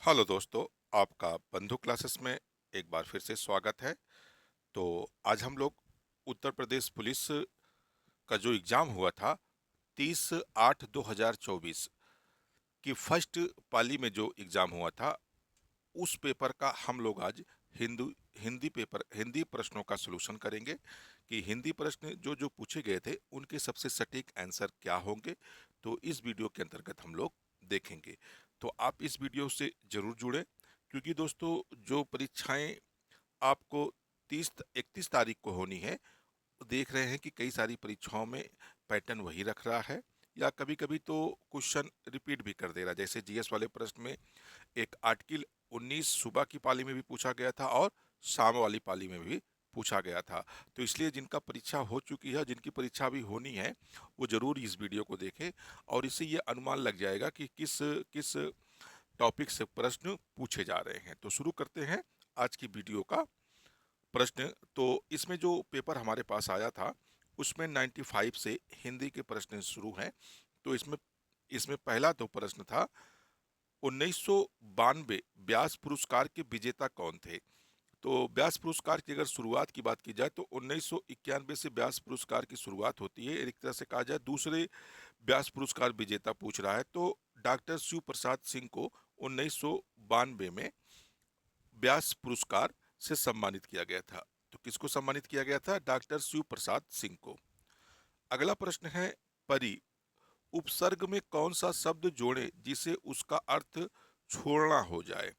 Hello दोस्तों, आपका बंधु क्लासेस में एक बार फिर से स्वागत है। तो आज हम लोग उत्तर प्रदेश पुलिस का जो एग्ज़ाम हुआ था 30/8/2024 की फर्स्ट पाली में जो एग्ज़ाम हुआ था, उस पेपर का हम लोग आज हिंदू हिंदी प्रश्नों का सलूशन करेंगे कि हिंदी प्रश्न जो जो पूछे गए थे उनके सबसे सटीक आंसर क्या होंगे। तो इस वीडियो के अंतर्गत हम लोग देखेंगे। तो आप इस वीडियो से जरूर जुड़ें, क्योंकि दोस्तों जो परीक्षाएं आपको 31 तारीख को होनी है, देख रहे हैं कि कई सारी परीक्षाओं में पैटर्न वही रख रहा है या कभी कभी तो क्वेश्चन रिपीट भी कर दे रहा है। जैसे जीएस वाले प्रश्न में एक आर्टिकल 19 सुबह की पाली में भी पूछा गया था और शाम वाली पाली में भी पूछा गया था। तो इसलिए जिनका परीक्षा हो चुकी है, जिनकी परीक्षा भी होनी है, वो जरूर इस वीडियो को देखें और इससे ये अनुमान लग जाएगा कि किस किस टॉपिक से प्रश्न पूछे जा रहे हैं। तो शुरू करते हैं आज की वीडियो का प्रश्न। तो इसमें जो पेपर हमारे पास आया था उसमें 95 से हिंदी के प्रश्न शुरू हैं। तो इसमें इसमें पहला तो प्रश्न था 1992 व्यास पुरस्कार के विजेता कौन थे। तो व्यास पुरस्कार की अगर शुरुआत की बात की जाए तो 1991 से व्यास पुरस्कार की शुरुआत होती है। एक तरह से कहा जाए दूसरे व्यास पुरस्कार विजेता पूछ रहा है, तो डॉक्टर शिव प्रसाद सिंह को 1992 में व्यास पुरस्कार से सम्मानित किया गया था। तो किसको सम्मानित किया गया था? डॉक्टर शिव प्रसाद सिंह को। अगला प्रश्न है, परि उपसर्ग में कौन सा शब्द जोड़े जिसे उसका अर्थ छोड़ना हो जाए।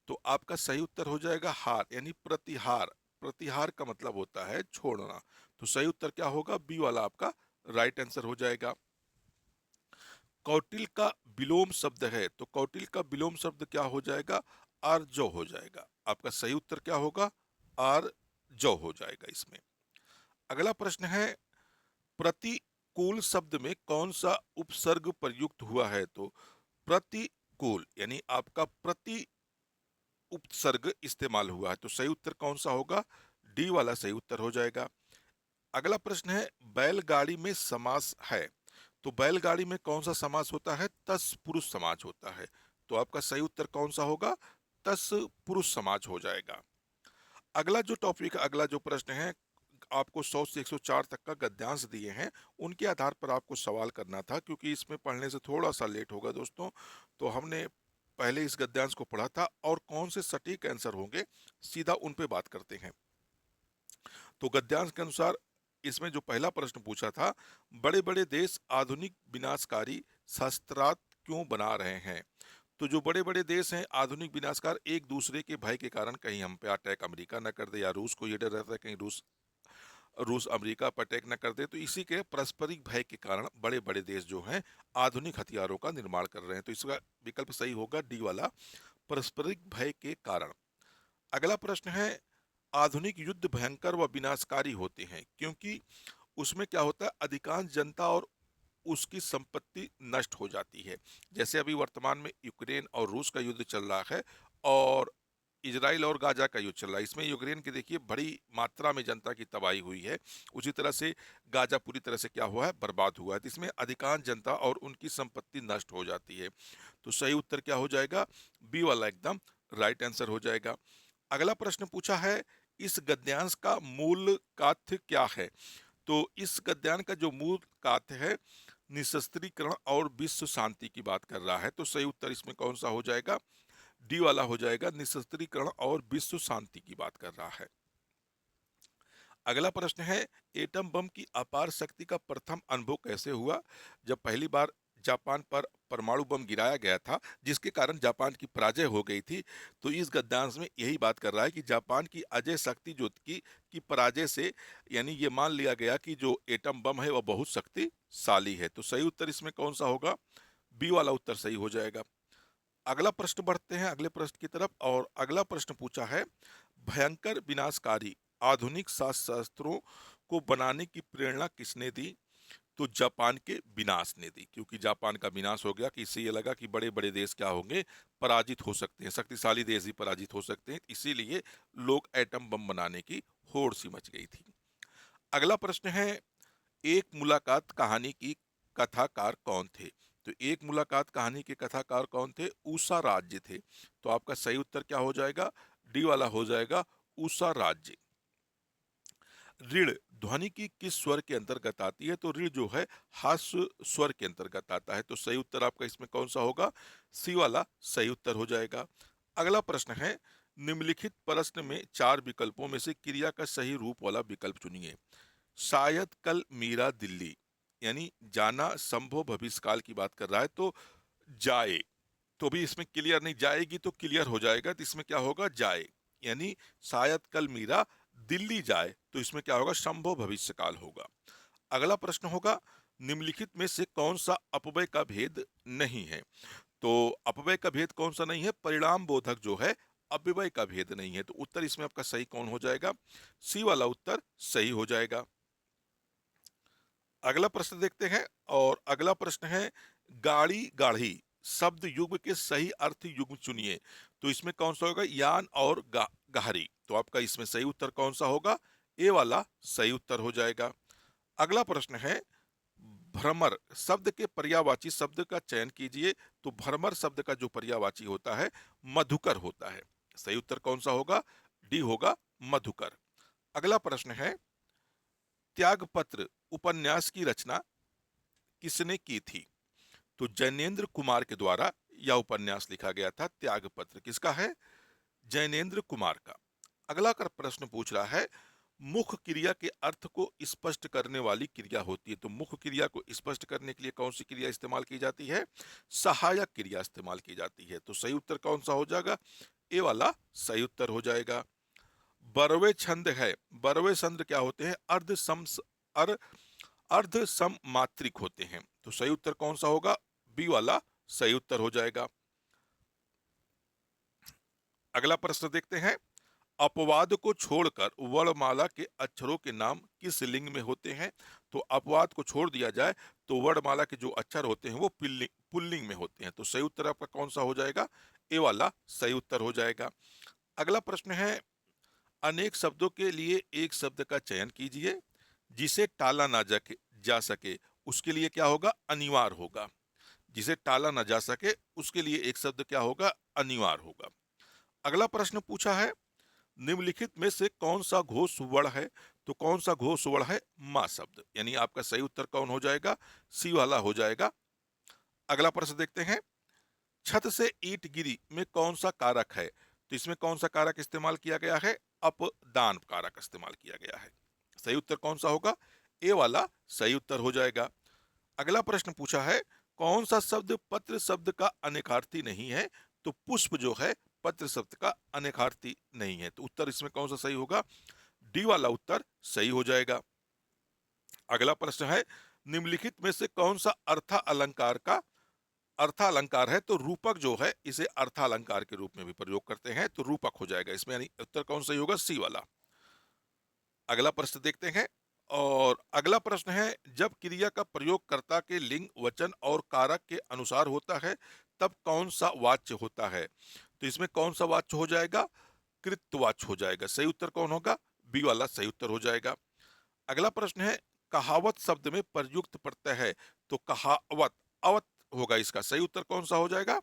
तो आपका सही उत्तर हो जाएगा हार, यानी प्रतिहार। प्रतिहार का मतलब होता है छोड़ना। तो सही उत्तर क्या होगा? बी वाला आपका राइट आंसर हो जाएगा। कौटिल का विलोम शब्द है, तो कौटिल का विलोम शब्द क्या हो जाएगा? आर्जव हो जाएगा। आपका सही उत्तर क्या होगा? आर्जव हो जाएगा इसमें। अगला प्रश्न है, प्रतिकूल शब्द में कौन सा उपसर्ग प्रयुक्त हुआ है। तो प्रतिकूल यानी आपका प्रति उपसर्ग इस्तेमाल हुआ है। तो सही उत्तर कौन सा होगा? डी वाला सही उत्तर हो जाएगा। अगला प्रश्न है, बैलगाड़ी में समास है, तो बैलगाड़ी में कौन सा समास होता है? तत्पुरुष समाज होता है। तो आपका सही उत्तर कौन सा होगा? तत्पुरुष समाज हो जाएगा। अगला जो टॉपिक, अगला जो प्रश्न है, आपको 100 से 104 तक का गद्यांश दिए हैं, उनके आधार पर आपको सवाल करना था। क्योंकि इसमें पढ़ने से थोड़ा सा लेट होगा दोस्तों, तो हमने पहले इस गद्यांश को पढ़ा था और कौन से सटीक आंसर होंगे सीधा उन पे बात करते हैं। तो गद्यांश के अनुसार इसमें जो पहला प्रश्न पूछा था, बड़े बड़े देश आधुनिक विनाशकारी शस्त्रास्त्र क्यों बना रहे हैं। तो जो बड़े बड़े देश हैं आधुनिक विनाशकार, एक दूसरे के भय के कारण कहीं हम पे अटैक अमेरिका न कर दे, या रूस को ये डर रहता है कहीं रूस रूस अमेरिका पर अटैक न कर दे। तो इसी के पारस्परिक भय के कारण बड़े बड़े देश जो हैं आधुनिक हथियारों का निर्माण कर रहे हैं। तो इसका विकल्प सही होगा डी वाला, पारस्परिक भय के कारण। अगला प्रश्न है, आधुनिक युद्ध भयंकर व विनाशकारी होते हैं क्योंकि उसमें क्या होता है, अधिकांश जनता और उसकी संपत्ति नष्ट हो जाती है। जैसे अभी वर्तमान में यूक्रेन और रूस का युद्ध चल रहा है और इजराइल और गाजा का युद्ध चल रहा है। इसमें यूक्रेन की देखिए बड़ी मात्रा में जनता की तबाही हुई है, उसी तरह से गाजा पूरी तरह से क्या हुआ है, बर्बाद हुआ है। तो इसमें अधिकांश जनता और उनकी संपत्ति नष्ट हो जाती है। तो सही उत्तर क्या हो जाएगा? बी वाला एकदम राइट आंसर हो जाएगा। अगला प्रश्न पूछा है, इस गद्यांश का मूल कथ्य क्या है। तो इस गद्यांश का जो मूल कथ्य है, निशस्त्रीकरण और विश्व शांति की बात कर रहा है। तो सही उत्तर इसमें कौन सा हो जाएगा? डी वाला हो जाएगा, निशस्त्रीकरण और विश्व शांति की बात कर रहा है। अगला प्रश्न है, एटम बम की अपार शक्ति का प्रथम अनुभव कैसे हुआ। जब पहली बार जापान पर परमाणु बम गिराया गया था जिसके कारण जापान की पराजय हो गई थी। तो इस गद्यांश में यही बात कर रहा है कि जापान की अजय शक्ति जो की पराजय से, यानी ये मान लिया गया कि जो एटम बम है वह बहुत शक्तिशाली है। तो सही उत्तर इसमें कौन सा होगा? बी वाला उत्तर सही हो जाएगा। अगला प्रश्न बढ़ते हैं अगले प्रश्न की तरफ, और अगला प्रश्न पूछा है, भयंकर विनाशकारी आधुनिक शस्त्रों को बनाने की प्रेरणा किसने दी। तो जापान के विनाश ने दी, क्योंकि जापान का विनाश हो गया कि इससे ये लगा कि बड़े बड़े देश क्या होंगे, पराजित हो सकते हैं, शक्तिशाली देश भी पराजित हो सकते हैं। इसीलिए लोग एटम बम बनाने की होड़ सी मच गई थी। अगला प्रश्न है, एक मुलाकात कहानी की कथाकार कौन थे। तो एक मुलाकात कहानी के कथाकार कौन थे? उषा राज्य थे। तो आपका सही उत्तर क्या हो जाएगा? डी वाला हो जाएगा, उषा राज्य। ऋण ध्वनि की किस स्वर के अंतर्गत आती है? तो ऋण जो है हास्य स्वर के अंतर्गत आता है। तो सही उत्तर आपका इसमें कौन सा होगा? सी वाला सही उत्तर हो जाएगा। अगला प्रश्न है, निम्नलिखित प्रश्न में 4 विकल्पों में से क्रिया का सही रूप वाला विकल्प चुनिए। शायद कल मीरा दिल्ली, यानी जाना संभव भविष्यकाल की बात कर रहा है, तो जाए, तो भी इसमें क्लियर नहीं, जाएगी तो क्लियर हो जाएगा, तो इसमें क्या होगा? जाए, यानी शायद कल मीरा दिल्ली जाए, तो इसमें क्या होगा? संभव भविष्यकाल होगा। अगला प्रश्न होगा, निम्नलिखित में से कौन सा अपव्यय का भेद नहीं है? तो अपव्यय का भेद कौन सा नहीं है? परिणाम बोधक जो है अपव्यय का भेद नहीं है। तो उत्तर इसमें आपका सही कौन हो जाएगा? सी वाला उत्तर सही हो जाएगा। अगला प्रश्न देखते हैं, और अगला प्रश्न है, गाड़ी गाढ़ी शब्द युग्म के सही अर्थ युग्म चुनिए। तो इसमें कौन सा होगा? यान और गहरी। तो आपका इसमें सही उत्तर कौन सा होगा? ए वाला सही उत्तर हो जाएगा। अगला प्रश्न है, भ्रमर शब्द के पर्यायवाची शब्द का चयन कीजिए। तो भ्रमर शब्द का जो पर्यायवाची होता है मधुकर होता है। सही उत्तर कौन सा होगा? डी होगा, मधुकर। अगला प्रश्न है, त्यागपत्र उपन्यास की रचना किसने की थी? तो जैनेन्द्र कुमार के द्वारा यह उपन्यास लिखा गया था। त्यागपत्र किसका है? जैनेन्द्र कुमार का। अगला कर प्रश्न पूछ रहा है, मुख्य क्रिया के अर्थ को स्पष्ट करने वाली क्रिया होती है। तो मुख्य क्रिया को स्पष्ट करने के लिए कौन सी क्रिया इस्तेमाल की जाती है? सहायक क्रिया इस्तेमाल की जाती है। तो सही उत्तर कौन सा हो जाएगा? ए वाला सही उत्तर हो जाएगा। बरवे छंद है, बरवे छंद क्या होते हैं? अर्ध सम मात्रिक होते हैं। तो सही उत्तर कौन सा होगा? बी वाला सही उत्तर हो जाएगा। अगला प्रश्न देखते हैं, अपवाद को छोड़कर वर्णमाला के अक्षरों के नाम किस लिंग में होते हैं? तो अपवाद को छोड़ दिया जाए तो वर्णमाला के जो अक्षर होते हैं वो पुल्लिंग में होते हैं। तो सही उत्तर आपका कौन सा हो जाएगा? ए वाला सही उत्तर हो जाएगा। अगला प्रश्न है, अनेक शब्दों के लिए एक शब्द का चयन कीजिए जिसे टाला ना जा सके। उसके लिए क्या होगा? अनिवार्य होगा। जिसे टाला ना जा सके उसके लिए एक शब्द क्या होगा? अनिवार्य होगा। अगला प्रश्न पूछा है, निम्नलिखित में से कौन सा घोष वर्ण है? तो कौन सा घोष वर्ण है? मां शब्द, यानी आपका सही उत्तर कौन हो जाएगा? सी वाला हो जाएगा। अगला प्रश्न देखते हैं, छत से ईंट गिरी में कौन सा कारक है? तो इसमें कौन सा कारक इस्तेमाल किया गया है? अपदान कारक इस्तेमाल किया गया है। सही उत्तर कौन सा होगा? ए वाला सही उत्तर हो जाएगा। अगला प्रश्न पूछा है, कौन सा शब्द पत्र शब्द का अनेकार्थी नहीं है? तो पुष्प जो है पत्र शब्द का अनेकार्थी नहीं है। तो उत्तर इसमें कौन सा सही होगा? डी वाला उत्तर सही हो जाएगा। अगला प्रश्न है, निम्नलिखित में से कौन सा अर्था अलंकार का अर्था अलंकार है? तो रूपक जो है इसे अर्था अलंकार के रूप में भी प्रयोग करते हैं, तो रूपक हो जाएगा इसमें, यानी उत्तर कौन सही होगा? सी वाला। अगला प्रश्न देखते हैं, और अगला प्रश्न है, जब क्रिया का प्रयोग कर्ता के लिंग वचन और कारक के अनुसार होता है तब कौन सा वाच्य होता है? तो इसमें कौन सा वाच्य हो जाएगा? कृतवाच्य हो जाएगा। सही उत्तर कौन होगा? बी वाला सही उत्तर हो जाएगा। अगला प्रश्न है, कहावत शब्द में प्रयुक्त प्रत्यय है। तो कहावत अवत होगा, इसका सही उत्तर कौन सा हो जाएगा?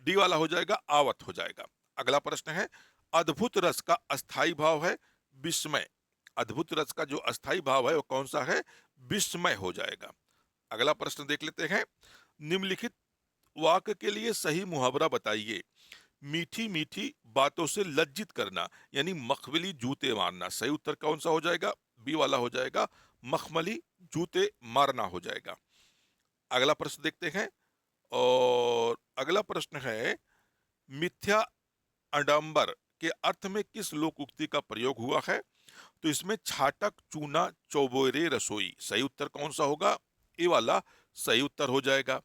डी वाला हो जाएगा, आवत हो जाएगा। अगला प्रश्न है, अद्भुत रस का अस्थाई भाव है विस्मय। अद्भुत रस का जो अस्थाई भाव है वो कौन सा है? विस्मय हो जाएगा। अगला प्रश्न देख लेते हैं, निम्नलिखित वाक्य के लिए सही मुहावरा बताइए। मीठी मीठी बातों से लज्जित करना, यानी मखमली जूते मारना। सही उत्तर कौन सा हो जाएगा? बी वाला हो जाएगा, मखमली जूते मारना हो जाएगा। अगला प्रश्न देखते हैं, और अगला प्रश्न है, मिथ्या आडंबर के अर्थ में किस लोक उक्ति का प्रयोग हुआ है? तो इसमें छाटक चूना चौबोरे रसोई। सही उत्तर कौन सा होगा? ए वाला सही उत्तर हो जाएगा।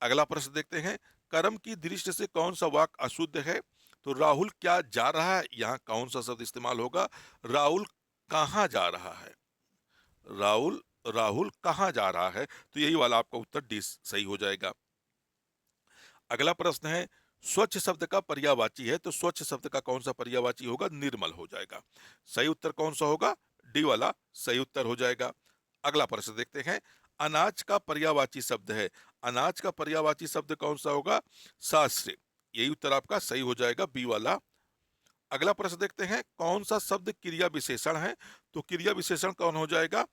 अगला प्रश्न देखते हैं, कर्म की दृष्टि से कौन सा वाक्य अशुद्ध है? तो राहुल क्या जा रहा है, यहाँ कौन सा शब्द इस्तेमाल होगा? राहुल कहाँ जा रहा है? राहुल राहुल कहाँ जा रहा है? तो यही वाला आपका उत्तर डी सही हो जाएगा। अगला प्रश्न है, स्वच्छ शब्द का पर्यायवाची है, तो स्वच्छ शब्द का कौन सा पर्यायवाची होगा? निर्मल हो जाएगा। सही उत्तर कौन सा होगा? डी वाला सही उत्तर हो जाएगा। अगला प्रश्न देखते हैं, अनाज का पर्यायवाची शब्द है। अनाज का पर्यायवाची शब्द कौन सा होगा? शास्त्र। यही उत्तर आपका सही हो जाएगा, बी वाला। अगला प्रश्न देखते हैं, कौन सा शब्द क्रिया विशेषण है? तो क्रिया विशेषण कौन हो जाएगा?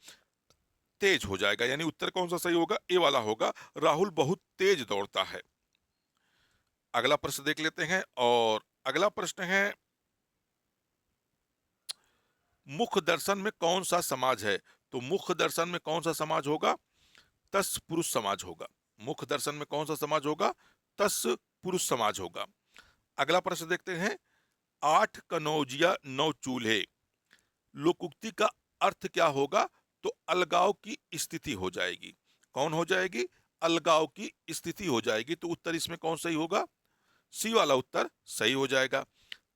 तेज हो जाएगा, यानी उत्तर कौन सा सही होगा? ए वाला होगा, राहुल बहुत तेज दौड़ता है। अगला प्रश्न देख लेते हैं, और अगला प्रश्न है, मुख्य दर्शन में कौन सा समाज है? तो मुख्य दर्शन में कौन सा समाज होगा? तस् पुरुष समाज होगा। मुख्य दर्शन में कौन सा समाज होगा? तस् पुरुष समाज होगा। अगला प्रश्न देखते हैं, 8 कनौजिया 9 चूल्हे, लोकोक्ति का अर्थ क्या होगा? तो अलगाव की स्थिति हो जाएगी। कौन हो जाएगी? अलगाव की स्थिति हो जाएगी। तो उत्तर इसमें कौन सही होगा? सी वाला उत्तर सही हो जाएगा।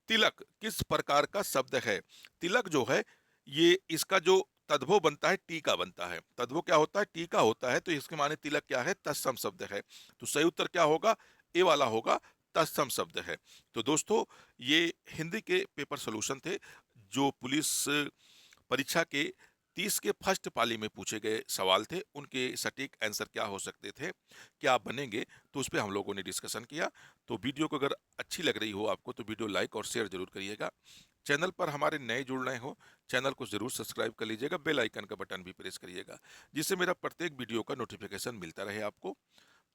तिलक किस प्रकार का शब्द है? तिलक जो है, ये इसका जो तद्भव बनता है, टीका बनता है। तद्भव क्या होता है? टीका होता है। तो इसके माने तिलक क्या है? तत्सम शब्द है। तो सही उत्तर क्या होगा? ए वाला होगा, तत्सम शब्द है। तो दोस्तों, ये हिंदी के पेपर सोल्यूशन थे, जो पुलिस परीक्षा के 30 के फर्स्ट पाली में पूछे गए सवाल थे। उनके सटीक आंसर क्या हो सकते थे, क्या आप बनेंगे, तो उस पर हम लोगों ने डिस्कशन किया। तो वीडियो को अगर अच्छी लग रही हो आपको, तो वीडियो लाइक और शेयर जरूर करिएगा। चैनल पर हमारे नए जुड़ रहे हो, चैनल को जरूर सब्सक्राइब कर लीजिएगा, बेल आइकन का बटन भी प्रेस करिएगा, जिससे मेरा प्रत्येक वीडियो का नोटिफिकेशन मिलता रहे आपको।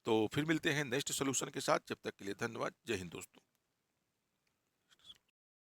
तो फिर मिलते हैं नेक्स्ट सोल्यूशन के साथ। जब तक के लिए धन्यवाद। जय हिंद दोस्तों।